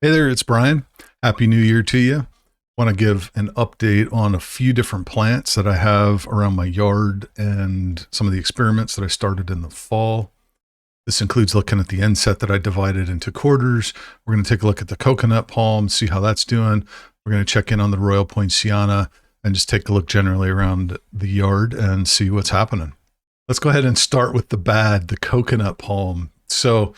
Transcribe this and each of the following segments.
Hey there, it's Brian. Happy New Year to you. Want to give an update on a few different plants that I have around my yard and some of the experiments that I started in the fall. This includes looking at the Ensete that I divided into quarters. We're going to take a look at the coconut palm, see how that's doing. We're going to check in on the Royal Poinciana and just take a look generally around the yard and see what's happening. Let's go ahead and start with the bad, the coconut palm. So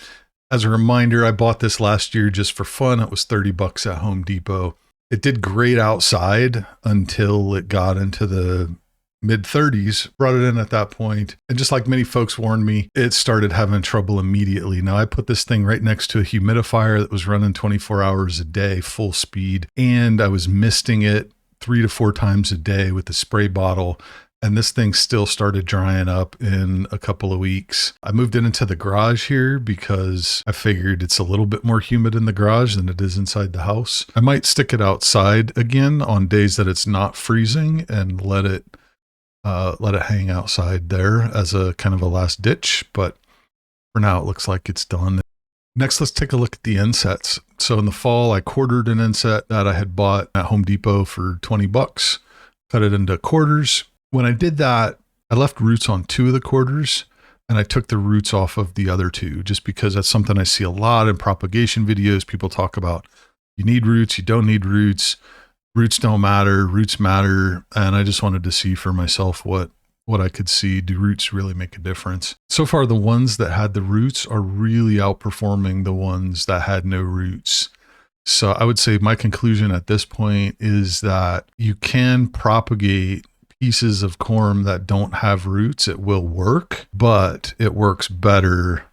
as a reminder, I bought this last year just for fun. It was 30 bucks at Home Depot. It did great outside until it got into the mid 30s, brought it in at that point. And just like many folks warned me, it started having trouble immediately. Now I put this thing right next to a humidifier that was running 24 hours a day, full speed. And I was misting it 3 to 4 times a day with the spray bottle. And this thing still started drying up in a couple of weeks. I moved it into the garage here because I figured it's a little bit more humid in the garage than it is inside the house. I might stick it outside again on days that it's not freezing and let it hang outside there as a kind of a last ditch. But for now, it looks like it's done. Next, let's take a look at the Ensetes. So in the fall, I quartered an Ensete that I had bought at Home Depot for 20 bucks, cut it into quarters. When I did that, I left roots on 2 of the quarters and I took the roots off of the other 2 just because that's something I see a lot in propagation videos. People talk about you need roots, you don't need roots, roots don't matter, roots matter. And I just wanted to see for myself what I could see. Do roots really make a difference? So far, the ones that had the roots are really outperforming the ones that had no roots. So I would say my conclusion at this point is that you can propagate pieces of corm that don't have roots. It will work, but it works better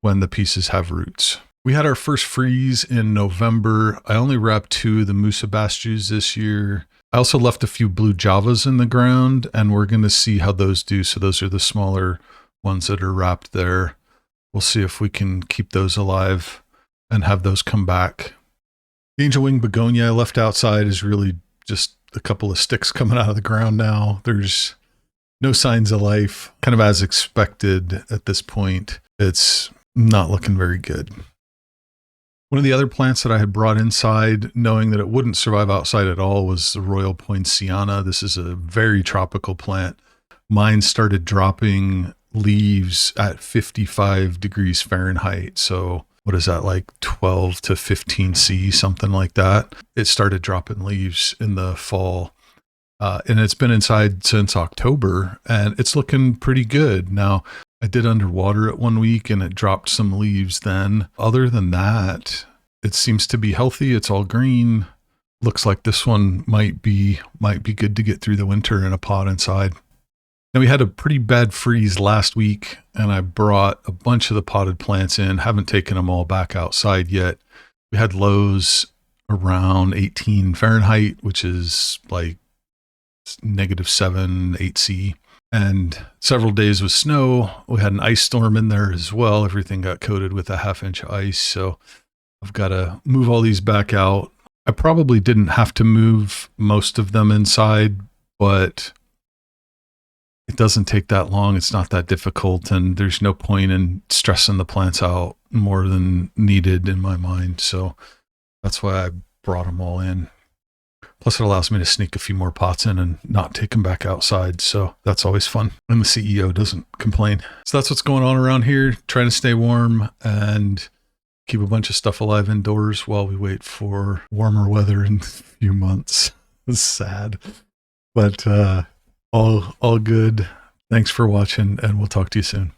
when the pieces have roots. We had our first freeze in November. I only wrapped 2 of the Musa basjoos this year. I also left a few blue javas in the ground, and we're going to see how those do. So those are the smaller ones that are wrapped there. We'll see if we can keep those alive and have those come back. The angel wing begonia I left outside is really just a couple of sticks coming out of the ground now. There's no signs of life, kind of as expected at this point. It's not looking very good. One of the other plants that I had brought inside, knowing that it wouldn't survive outside at all, was the Royal Poinciana. This is a very tropical plant. Mine started dropping leaves at 55 degrees Fahrenheit. So what is that, like 12 to 15 C, something like that? It started dropping leaves in the fall. And it's been inside since October, and it's looking pretty good. Now, I did underwater it 1 week, and it dropped some leaves then. Other than that, it seems to be healthy. It's all green. Looks like this one might be good to get through the winter in a pot inside. Now, we had a pretty bad freeze last week, and I brought a bunch of the potted plants in. Haven't taken them all back outside yet. We had lows around 18 Fahrenheit, which is like -7, 8 C. And several days with snow. We had an ice storm in there as well. Everything got coated with a 1/2 inch ice. So I've got to move all these back out. I probably didn't have to move most of them inside, but it doesn't take that long. It's not that difficult, and there's no point in stressing the plants out more than needed in my mind. So that's why I brought them all in. Plus, it allows me to sneak a few more pots in and not take them back outside. So that's always fun. And the CEO doesn't complain. So that's what's going on around here. Trying to stay warm and keep a bunch of stuff alive indoors while we wait for warmer weather in a few months. It's sad, but all good. Thanks for watching, and we'll talk to you soon.